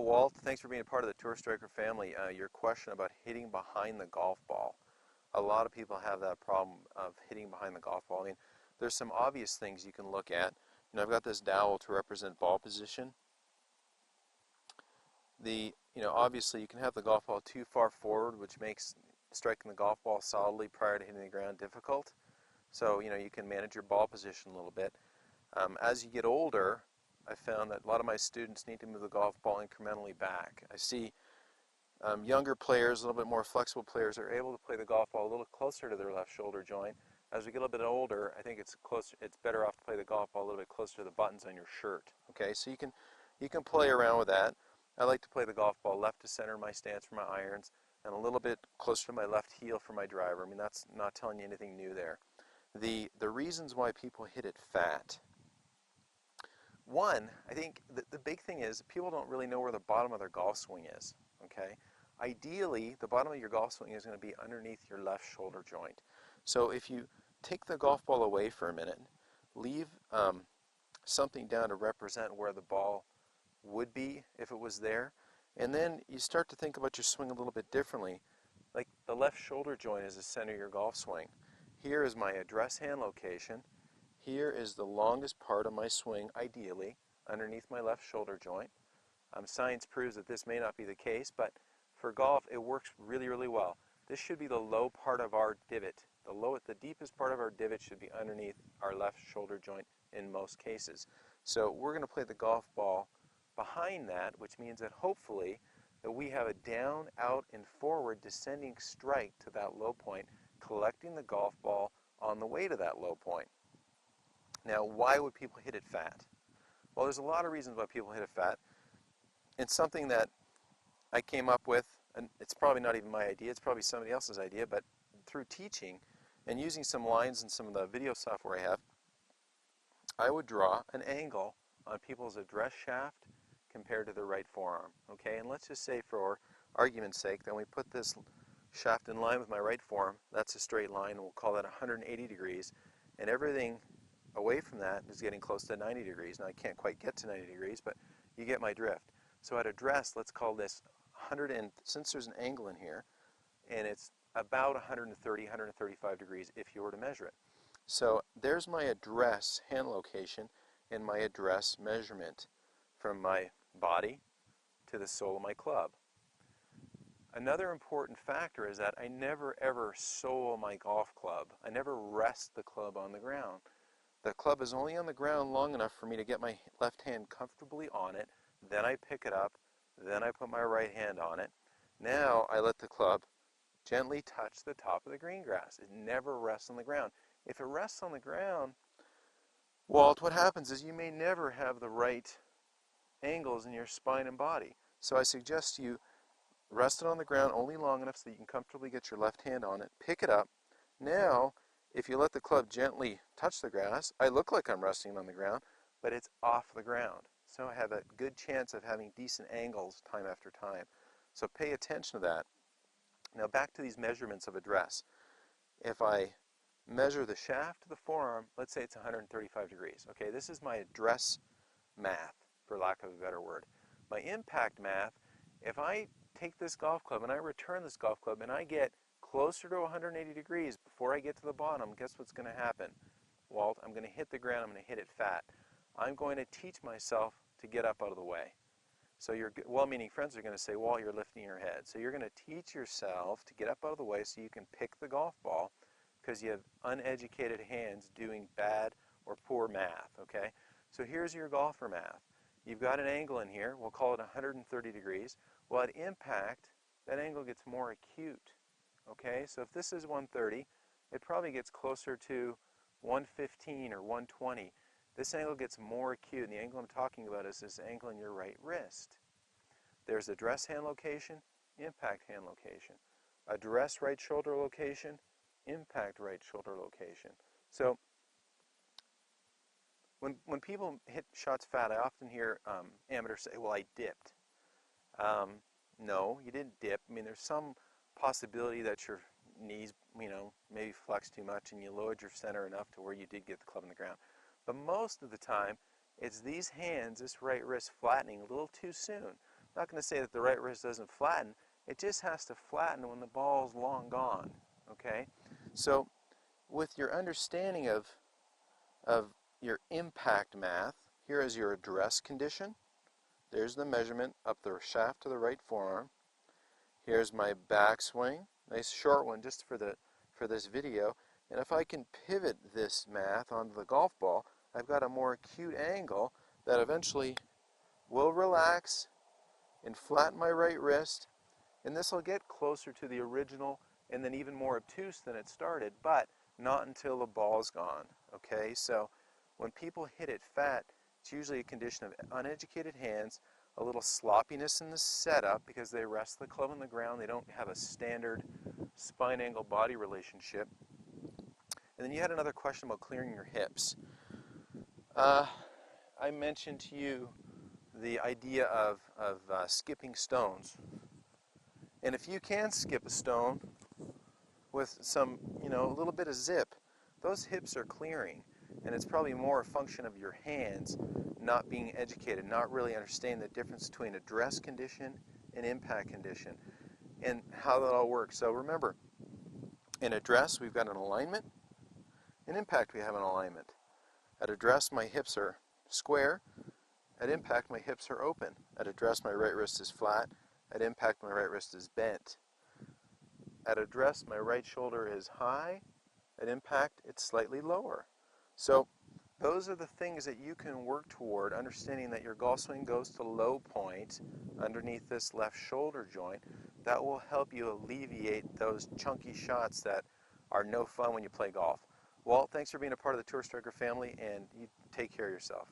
Walt, thanks for being a part of the Tour Striker family. Your question about hitting behind the golf ball. A lot of people have that problem of hitting behind the golf ball. I mean, there's some obvious things you can look at. I've got this dowel to represent ball position. Obviously you can have the golf ball too far forward, which makes striking the golf ball solidly prior to hitting the ground difficult. So, you can manage your ball position a little bit. As you get older, I found that a lot of my students need to move the golf ball incrementally back. I see younger players, a little bit more flexible players, are able to play the golf ball a little closer to their left shoulder joint. As we get a little bit older, I think it's better off to play the golf ball a little bit closer to the buttons on your shirt. Okay, so you can play around with that. I like to play the golf ball left to center in my stance for my irons, and a little bit closer to my left heel for my driver. I mean, that's not telling you anything new there. The reasons why people hit it fat. One, I think the big thing is people don't really know where the bottom of their golf swing is. Okay, ideally the bottom of your golf swing is going to be underneath your left shoulder joint. So if you take the golf ball away for a minute, leave something down to represent where the ball would be if it was there, and then you start to think about your swing a little bit differently. Like the left shoulder joint is the center of your golf swing. Here is my address hand location. Here is the longest part of my swing, ideally, underneath my left shoulder joint. Science proves that this may not be the case, but for golf it works really, really well. This should be the low part of our divot. The deepest part of our divot should be underneath our left shoulder joint in most cases. So we're going to play the golf ball behind that, which means that hopefully that we have a down, out, and forward descending strike to that low point, collecting the golf ball on the way to that low point. Now, why would people hit it fat? Well, there's a lot of reasons why people hit it fat. It's something that I came up with, and it's probably not even my idea, it's probably somebody else's idea, but through teaching and using some lines in some of the video software I have, I would draw an angle on people's address shaft compared to their right forearm. Okay, and let's just say for argument's sake that we put this shaft in line with my right forearm. That's a straight line, and we'll call that 180 degrees, and everything away from that is getting close to 90 degrees. Now I can't quite get to 90 degrees, but you get my drift. So at address, let's call this 100, and since there's an angle in here, and it's about 130, 135 degrees if you were to measure it. So there's my address hand location and my address measurement from my body to the sole of my club. Another important factor is that I never ever sole my golf club. I never rest the club on the ground. The club is only on the ground long enough for me to get my left hand comfortably on it, then I pick it up, then I put my right hand on it. Now I let the club gently touch the top of the green grass. It never rests on the ground. If it rests on the ground, Walt, what happens is you may never have the right angles in your spine and body. So I suggest you rest it on the ground only long enough so you can comfortably get your left hand on it, pick it up. Now, if you let the club gently touch the grass, I look like I'm resting on the ground, but it's off the ground. So I have a good chance of having decent angles time after time. So pay attention to that. Now back to these measurements of address. If I measure the shaft to the forearm, let's say it's 135 degrees. Okay, this is my address math, for lack of a better word. My impact math, if I take this golf club and I return this golf club and I get closer to 180 degrees before I get to the bottom, guess what's going to happen? Walt, I'm going to hit the ground, I'm going to hit it fat. I'm going to teach myself to get up out of the way. So your well-meaning friends are going to say, Walt, you're lifting your head. So you're going to teach yourself to get up out of the way so you can pick the golf ball because you have uneducated hands doing bad or poor math, okay? So here's your golfer math. You've got an angle in here, we'll call it 130 degrees. Well, at impact, that angle gets more acute, okay? So if this is 130, it probably gets closer to 115 or 120. This angle gets more acute, and the angle I'm talking about is this angle in your right wrist. There's address hand location, impact hand location. Address right shoulder location, impact right shoulder location. So when people hit shots fat, I often hear amateurs say, well, I dipped. No, you didn't dip. I mean, there's some possibility that your knees, maybe flex too much and you lowered your center enough to where you did get the club in the ground. But most of the time, it's these hands, this right wrist flattening a little too soon. not going to say that the right wrist doesn't flatten. It just has to flatten when the ball's long gone. Okay? So with your understanding of your impact math, here is your address condition. There's the measurement up the shaft to the right forearm. Here's my backswing, nice short one just for this video. And if I can pivot this math onto the golf ball, I've got a more acute angle that eventually will relax and flatten my right wrist, and this will get closer to the original and then even more obtuse than it started, but not until the ball's gone. Okay, so when people hit it fat, it's usually a condition of uneducated hands, a little sloppiness in the setup because they rest the club on the ground, they don't have a standard spine angle body relationship. And then you had another question about clearing your hips. I mentioned to you the idea of skipping stones. And if you can skip a stone with some, a little bit of zip, those hips are clearing. And it's probably more a function of your hands not being educated, not really understanding the difference between address condition and impact condition and how that all works. So remember, in address, we've got an alignment. In impact, we have an alignment. At address, my hips are square. At impact, my hips are open. At address, my right wrist is flat. At impact, my right wrist is bent. At address, my right shoulder is high. At impact, it's slightly lower. So those are the things that you can work toward, understanding that your golf swing goes to low point underneath this left shoulder joint. That will help you alleviate those chunky shots that are no fun when you play golf. Walt, thanks for being a part of the Tour Striker family, and you take care of yourself.